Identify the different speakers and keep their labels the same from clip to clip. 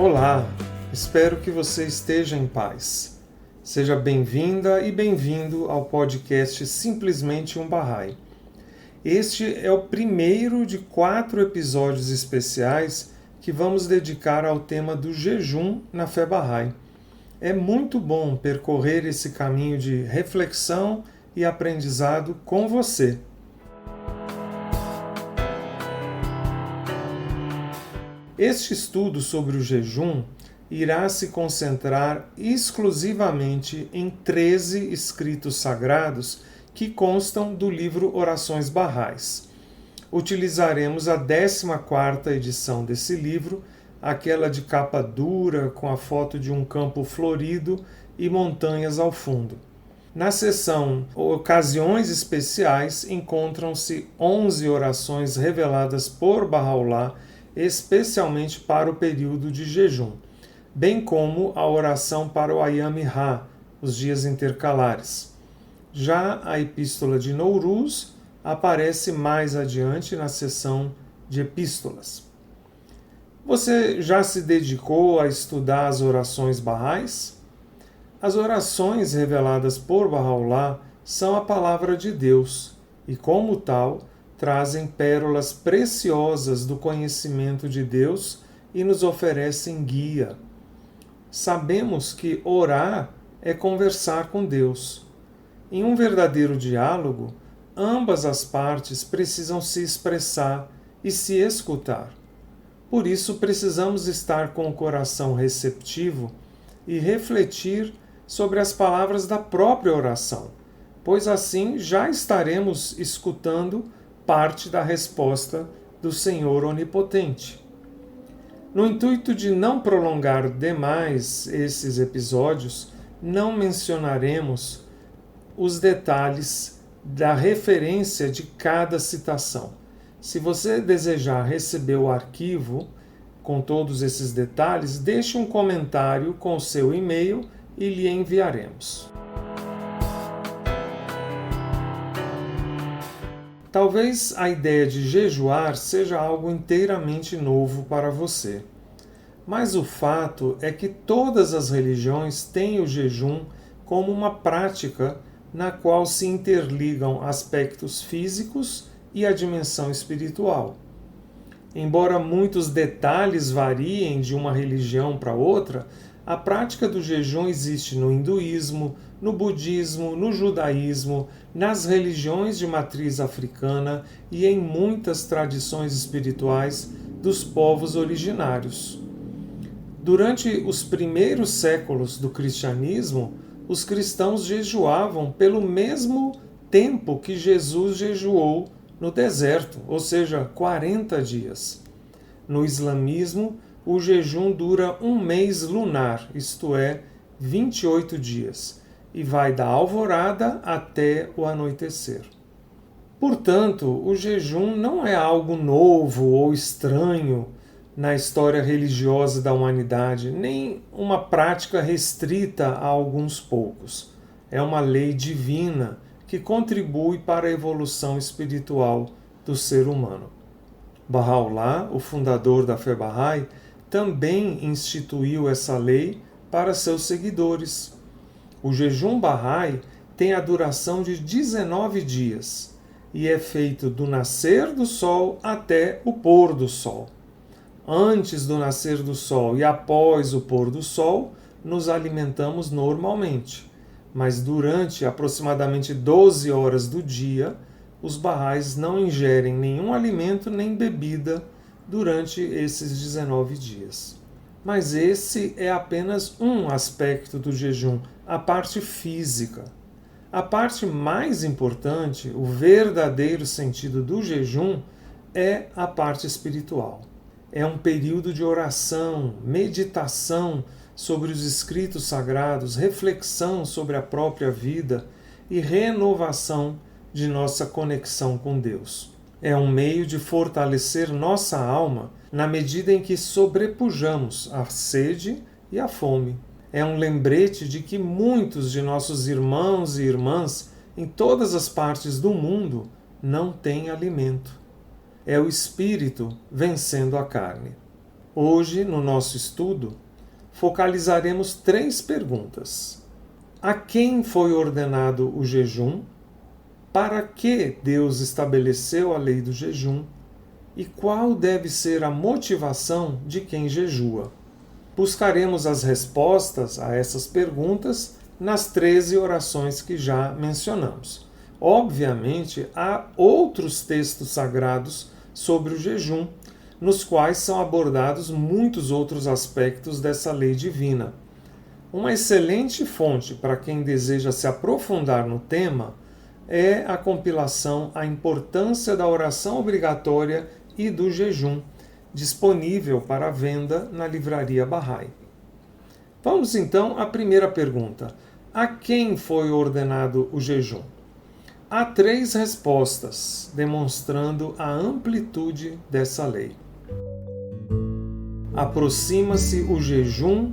Speaker 1: Olá, espero que você esteja em paz. Seja bem-vinda e bem-vindo ao podcast Simplesmente um Bahá'í. Este é o primeiro de 4 episódios especiais que vamos dedicar ao tema do jejum na fé Bahá'í. É muito bom percorrer esse caminho de reflexão e aprendizado com você. Este estudo sobre o jejum irá se concentrar exclusivamente em 13 escritos sagrados que constam do livro Orações Bahá'ís. Utilizaremos a 14ª edição desse livro, aquela de capa dura com a foto de um campo florido e montanhas ao fundo. Na seção Ocasiões Especiais encontram-se 11 orações reveladas por Bahá'u'lláh especialmente para o período de jejum, bem como a oração para o Ayam Ha, os dias intercalares. Já a Epístola de Nowruz aparece mais adiante na seção de Epístolas. Você já se dedicou a estudar as orações Bahá'ís? As orações reveladas por Bahá'u'lláh são a palavra de Deus e, como tal, trazem pérolas preciosas do conhecimento de Deus e nos oferecem guia. Sabemos que orar é conversar com Deus. Em um verdadeiro diálogo, ambas as partes precisam se expressar e se escutar. Por isso, precisamos estar com o coração receptivo e refletir sobre as palavras da própria oração, pois assim já estaremos escutando parte da resposta do Senhor Onipotente. No intuito de não prolongar demais esses episódios, não mencionaremos os detalhes da referência de cada citação. Se você desejar receber o arquivo com todos esses detalhes, deixe um comentário com o seu e-mail e lhe enviaremos. Talvez a ideia de jejuar seja algo inteiramente novo para você. Mas o fato é que todas as religiões têm o jejum como uma prática na qual se interligam aspectos físicos e a dimensão espiritual. Embora muitos detalhes variem de uma religião para outra, a prática do jejum existe no hinduísmo, no budismo, no judaísmo, nas religiões de matriz africana e em muitas tradições espirituais dos povos originários. Durante os primeiros séculos do cristianismo, os cristãos jejuavam pelo mesmo tempo que Jesus jejuou no deserto, ou seja, 40 dias. No islamismo, o jejum dura um mês lunar, isto é, 28 dias, e vai da alvorada até o anoitecer. Portanto, o jejum não é algo novo ou estranho na história religiosa da humanidade, nem uma prática restrita a alguns poucos. É uma lei divina que contribui para a evolução espiritual do ser humano. Bahá'u'lláh, o fundador da fé Bahá'í, também instituiu essa lei para seus seguidores. O jejum Bahá'í tem a duração de 19 dias e é feito do nascer do sol até o pôr do sol. Antes do nascer do sol e após o pôr do sol, nos alimentamos normalmente, mas durante aproximadamente 12 horas do dia, os Bahá'ís não ingerem nenhum alimento nem bebida durante esses 19 dias. Mas esse é apenas um aspecto do jejum, a parte física. A parte mais importante, o verdadeiro sentido do jejum, é a parte espiritual. É um período de oração, meditação sobre os escritos sagrados, reflexão sobre a própria vida e renovação de nossa conexão com Deus. É um meio de fortalecer nossa alma na medida em que sobrepujamos a sede e a fome. É um lembrete de que muitos de nossos irmãos e irmãs em todas as partes do mundo não têm alimento. É o espírito vencendo a carne. Hoje, no nosso estudo, focalizaremos 3 perguntas. A quem foi ordenado o jejum? Para que Deus estabeleceu a lei do jejum? E qual deve ser a motivação de quem jejua? Buscaremos as respostas a essas perguntas nas 13 orações que já mencionamos. Obviamente, há outros textos sagrados sobre o jejum, nos quais são abordados muitos outros aspectos dessa lei divina. Uma excelente fonte para quem deseja se aprofundar no tema é a compilação A Importância da Oração Obrigatória e do Jejum, disponível para venda na Livraria Bahá'í. Vamos então à primeira pergunta. A quem foi ordenado o jejum? Há 3 respostas, demonstrando a amplitude dessa lei. Aproxima-se o jejum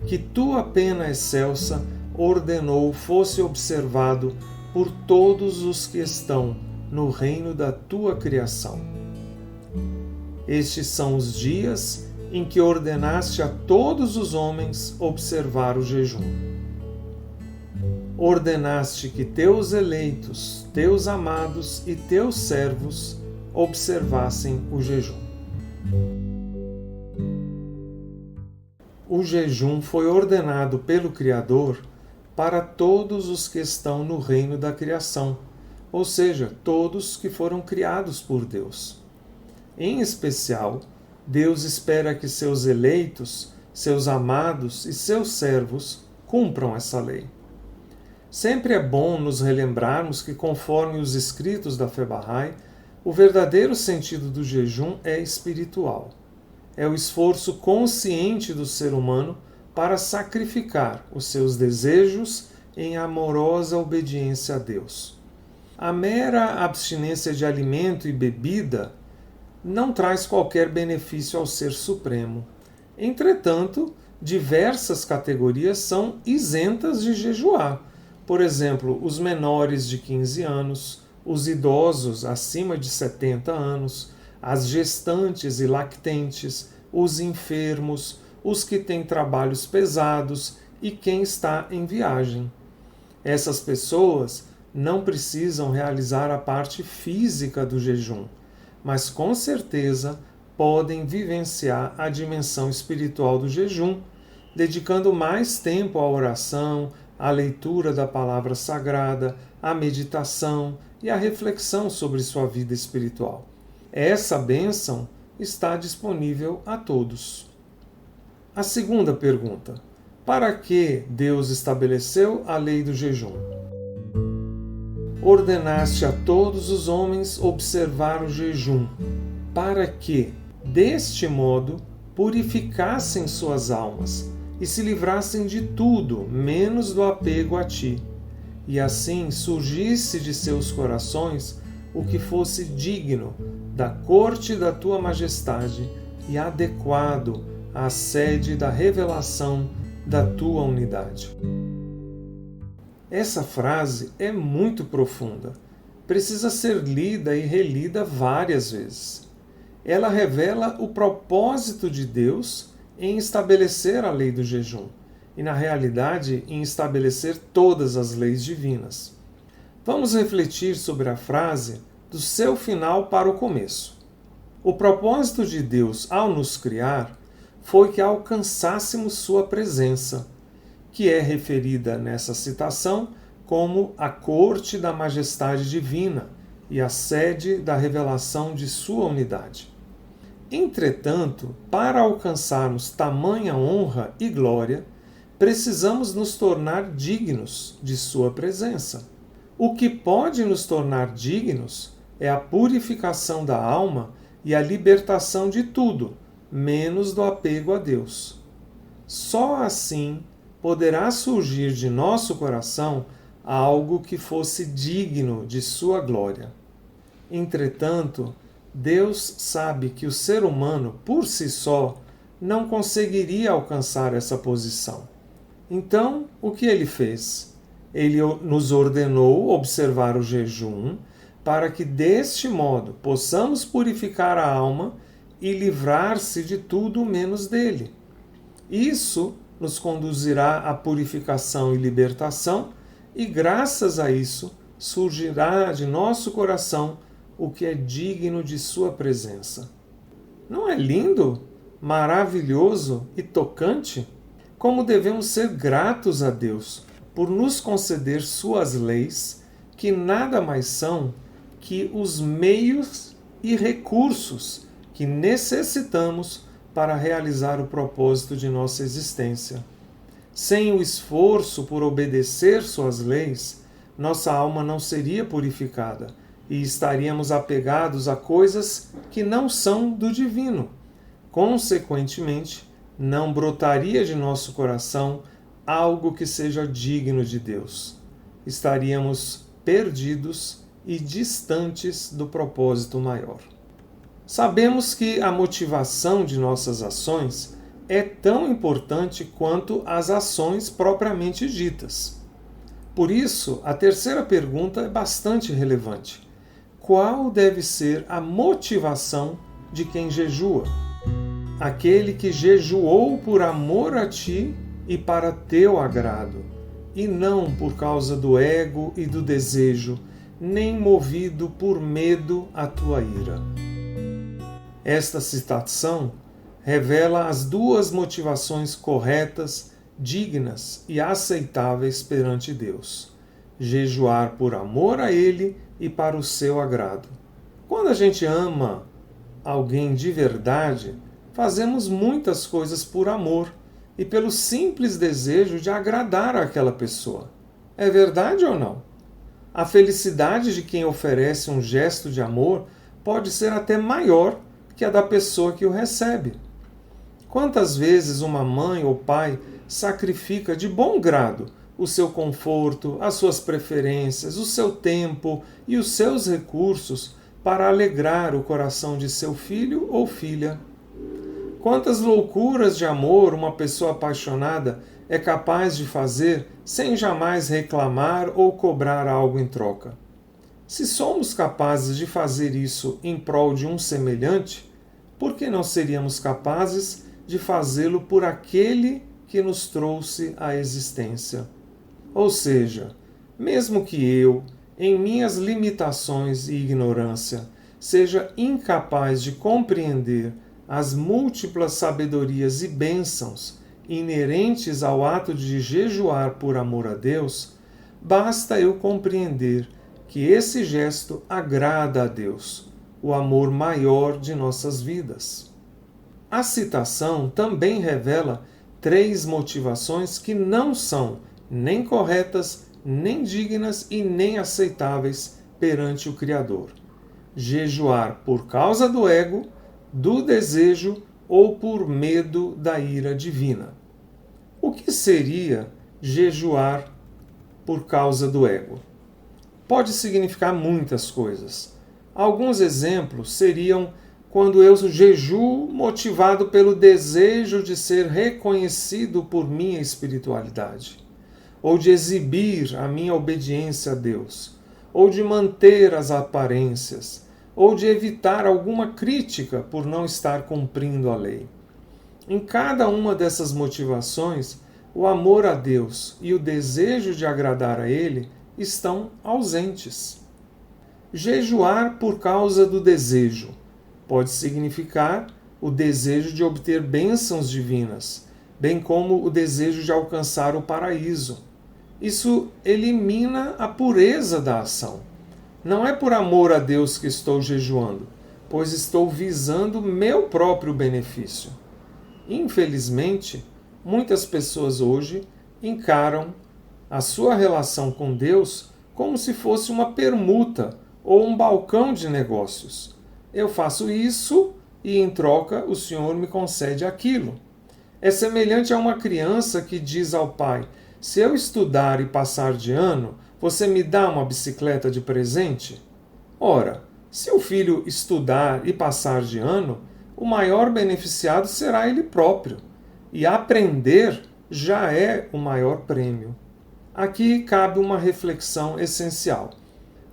Speaker 1: que tua pena excelsa ordenou fosse observado por todos os que estão no reino da tua criação. Estes são os dias em que ordenaste a todos os homens observar o jejum. Ordenaste que teus eleitos, teus amados e teus servos observassem o jejum. O jejum foi ordenado pelo Criador para todos os que estão no reino da criação, ou seja, todos que foram criados por Deus. Em especial, Deus espera que seus eleitos, seus amados e seus servos cumpram essa lei. Sempre é bom nos relembrarmos que, conforme os escritos da Fé Bahá'í, o verdadeiro sentido do jejum é espiritual. É o esforço consciente do ser humano para sacrificar os seus desejos em amorosa obediência a Deus. A mera abstinência de alimento e bebida não traz qualquer benefício ao Ser Supremo. Entretanto, diversas categorias são isentas de jejuar. Por exemplo, os menores de 15 anos, os idosos acima de 70 anos, as gestantes e lactentes, os enfermos, os que têm trabalhos pesados e quem está em viagem. Essas pessoas não precisam realizar a parte física do jejum, mas com certeza podem vivenciar a dimensão espiritual do jejum, dedicando mais tempo à oração, à leitura da palavra sagrada, à meditação e à reflexão sobre sua vida espiritual. Essa bênção está disponível a todos. A segunda pergunta: para que Deus estabeleceu a lei do jejum? Ordenaste a todos os homens observar o jejum, para que, deste modo, purificassem suas almas e se livrassem de tudo, menos do apego a ti, e assim surgisse de seus corações o que fosse digno da corte da tua majestade e adequado à sede da revelação da tua unidade. Essa frase é muito profunda. Precisa ser lida e relida várias vezes. Ela revela o propósito de Deus em estabelecer a lei do jejum e, na realidade, em estabelecer todas as leis divinas. Vamos refletir sobre a frase do seu final para o começo. O propósito de Deus ao nos criar foi que alcançássemos sua presença, que é referida nessa citação como a corte da majestade divina e a sede da revelação de sua unidade. Entretanto, para alcançarmos tamanha honra e glória, precisamos nos tornar dignos de sua presença. O que pode nos tornar dignos é a purificação da alma e a libertação de tudo, menos do apego a Deus. Só assim poderá surgir de nosso coração algo que fosse digno de sua glória. Entretanto, Deus sabe que o ser humano, por si só, não conseguiria alcançar essa posição. Então, o que ele fez? Ele nos ordenou observar o jejum para que, deste modo, possamos purificar a alma e livrar-se de tudo menos dele. Isso nos conduzirá à purificação e libertação, e graças a isso surgirá de nosso coração o que é digno de sua presença. Não é lindo, maravilhoso e tocante? Como devemos ser gratos a Deus por nos conceder suas leis, que nada mais são que os meios e recursos que necessitamos para realizar o propósito de nossa existência. Sem o esforço por obedecer suas leis, nossa alma não seria purificada e estaríamos apegados a coisas que não são do divino. Consequentemente, não brotaria de nosso coração algo que seja digno de Deus. Estaríamos perdidos e distantes do propósito maior. Sabemos que a motivação de nossas ações é tão importante quanto as ações propriamente ditas. Por isso, a terceira pergunta é bastante relevante. Qual deve ser a motivação de quem jejua? Aquele que jejuou por amor a ti e para teu agrado, e não por causa do ego e do desejo, nem movido por medo à tua ira. Esta citação revela as duas motivações corretas, dignas e aceitáveis perante Deus: jejuar por amor a Ele e para o seu agrado. Quando a gente ama alguém de verdade, fazemos muitas coisas por amor e pelo simples desejo de agradar àquela pessoa. É verdade ou não? A felicidade de quem oferece um gesto de amor pode ser até maior que a da pessoa que o recebe. Quantas vezes uma mãe ou pai sacrifica de bom grado o seu conforto, as suas preferências, o seu tempo e os seus recursos para alegrar o coração de seu filho ou filha? Quantas loucuras de amor uma pessoa apaixonada é capaz de fazer sem jamais reclamar ou cobrar algo em troca? Se somos capazes de fazer isso em prol de um semelhante, por que não seríamos capazes de fazê-lo por aquele que nos trouxe à existência? Ou seja, mesmo que eu, em minhas limitações e ignorância, seja incapaz de compreender as múltiplas sabedorias e bênçãos inerentes ao ato de jejuar por amor a Deus, basta eu compreender que esse gesto agrada a Deus, o amor maior de nossas vidas. A citação também revela 3 motivações que não são nem corretas, nem dignas e nem aceitáveis perante o Criador: jejuar por causa do ego, do desejo ou por medo da ira divina. O que seria jejuar por causa do ego? Pode significar muitas coisas. Alguns exemplos seriam quando eu jejuo motivado pelo desejo de ser reconhecido por minha espiritualidade, ou de exibir a minha obediência a Deus, ou de manter as aparências, ou de evitar alguma crítica por não estar cumprindo a lei. Em cada uma dessas motivações, o amor a Deus e o desejo de agradar a Ele estão ausentes. Jejuar por causa do desejo pode significar o desejo de obter bênçãos divinas, bem como o desejo de alcançar o paraíso. Isso elimina a pureza da ação. Não é por amor a Deus que estou jejuando, pois estou visando meu próprio benefício. Infelizmente, muitas pessoas hoje encaram a sua relação com Deus como se fosse uma permuta ou um balcão de negócios. Eu faço isso e, em troca, o Senhor me concede aquilo. É semelhante a uma criança que diz ao pai: se eu estudar e passar de ano, você me dá uma bicicleta de presente? Ora, se o filho estudar e passar de ano, o maior beneficiado será ele próprio. E aprender já é o maior prêmio. Aqui cabe uma reflexão essencial: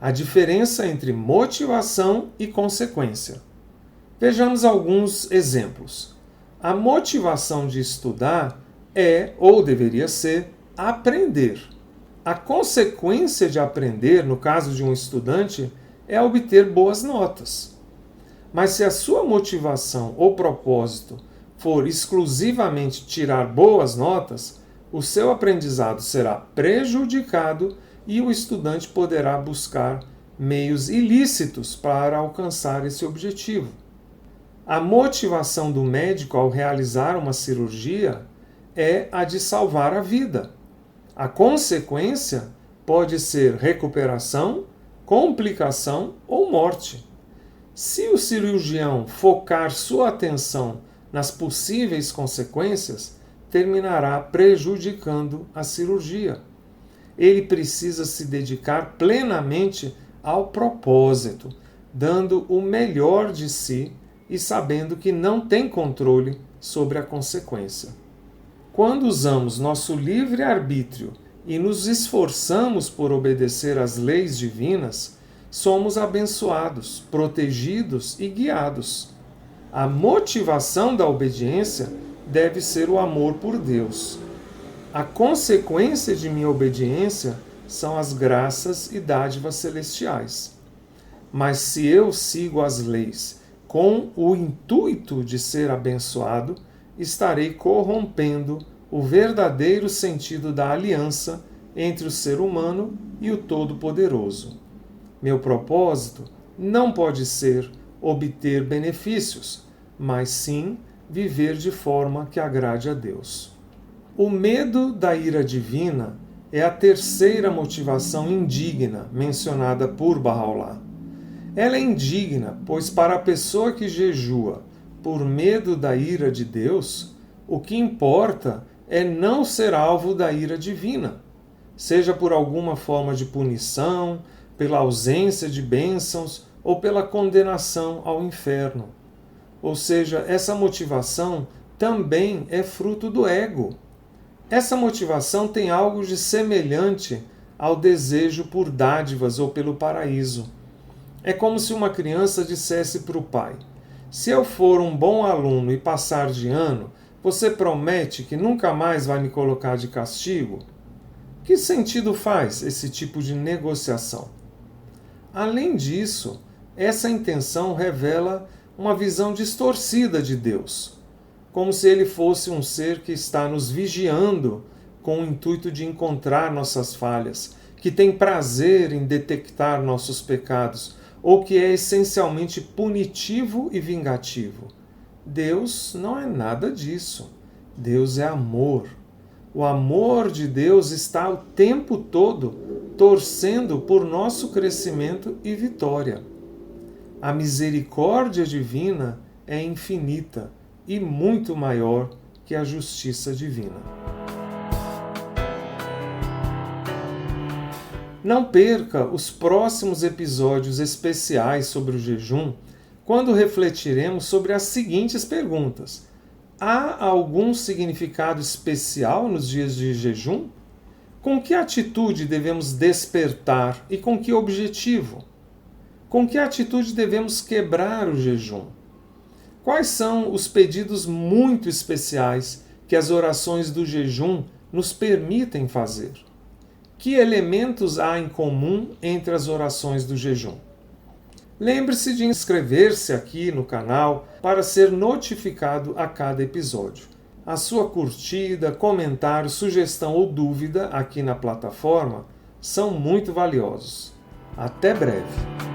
Speaker 1: a diferença entre motivação e consequência. Vejamos alguns exemplos. A motivação de estudar é, ou deveria ser, aprender. A consequência de aprender, no caso de um estudante, é obter boas notas. Mas se a sua motivação ou propósito for exclusivamente tirar boas notas, o seu aprendizado será prejudicado e o estudante poderá buscar meios ilícitos para alcançar esse objetivo. A motivação do médico ao realizar uma cirurgia é a de salvar a vida. A consequência pode ser recuperação, complicação ou morte. Se o cirurgião focar sua atenção nas possíveis consequências, terminará prejudicando a cirurgia. Ele precisa se dedicar plenamente ao propósito, dando o melhor de si e sabendo que não tem controle sobre a consequência. Quando usamos nosso livre-arbítrio e nos esforçamos por obedecer às leis divinas, somos abençoados, protegidos e guiados. A motivação da obediência deve ser o amor por Deus. A consequência de minha obediência são as graças e dádivas celestiais. Mas se eu sigo as leis com o intuito de ser abençoado, estarei corrompendo o verdadeiro sentido da aliança entre o ser humano e o Todo-Poderoso. Meu propósito não pode ser obter benefícios, mas sim viver de forma que agrade a Deus. O medo da ira divina é a terceira motivação indigna mencionada por Bahá'u'lláh. Ela é indigna, pois para a pessoa que jejua por medo da ira de Deus, o que importa é não ser alvo da ira divina, seja por alguma forma de punição, pela ausência de bênçãos ou pela condenação ao inferno. Ou seja, essa motivação também é fruto do ego. Essa motivação tem algo de semelhante ao desejo por dádivas ou pelo paraíso. É como se uma criança dissesse para o pai: se eu for um bom aluno e passar de ano, você promete que nunca mais vai me colocar de castigo? Que sentido faz esse tipo de negociação? Além disso, essa intenção revela uma visão distorcida de Deus, como se ele fosse um ser que está nos vigiando com o intuito de encontrar nossas falhas, que tem prazer em detectar nossos pecados, ou que é essencialmente punitivo e vingativo. Deus não é nada disso. Deus é amor. O amor de Deus está o tempo todo torcendo por nosso crescimento e vitória. A misericórdia divina é infinita e muito maior que a justiça divina. Não perca os próximos episódios especiais sobre o jejum, quando refletiremos sobre as seguintes perguntas. Há algum significado especial nos dias de jejum? Com que atitude devemos despertar e com que objetivo? Com que atitude devemos quebrar o jejum? Quais são os pedidos muito especiais que as orações do jejum nos permitem fazer? Que elementos há em comum entre as orações do jejum? Lembre-se de inscrever-se aqui no canal para ser notificado a cada episódio. A sua curtida, comentário, sugestão ou dúvida aqui na plataforma são muito valiosos. Até breve!